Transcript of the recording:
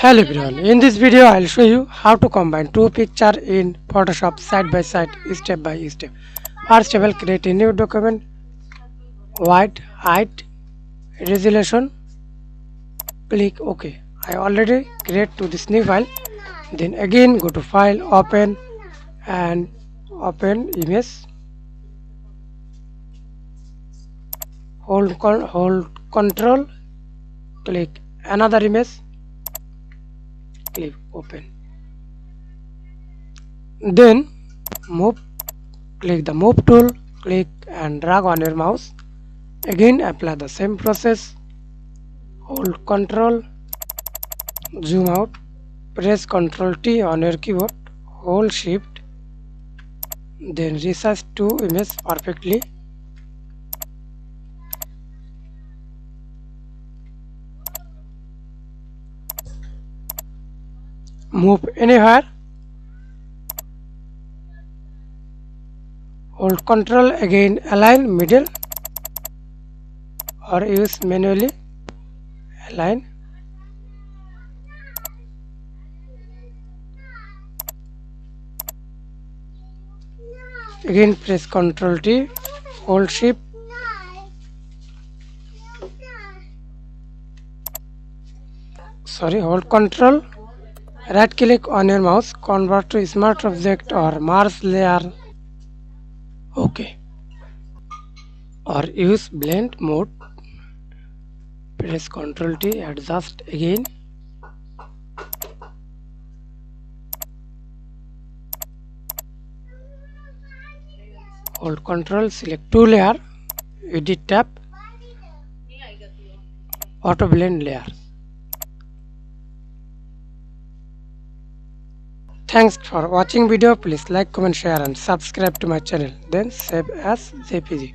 Hello everyone, in this video I will show you how to combine two pictures in Photoshop side by side, step by step. First I will create a new document, white, height, resolution, click OK. I already create to this new file. Then again go to file, open and open image. Hold control, click another image, click open. Then move, click the move tool, click and drag on your mouse. Again apply the same process, hold control, zoom out, press Ctrl T on your keyboard, hold shift, then resize two images perfectly. Move anywhere, hold control, again align middle or use manually align. Again press Ctrl T, hold shift, hold control, right click on your mouse, convert to smart object or merge layer, OK, or use blend mode, press Ctrl T, adjust again, hold control, select two layer, edit tab, auto blend layer. Thanks for watching video. Please like, comment, share and subscribe to my channel. Then save as JPG.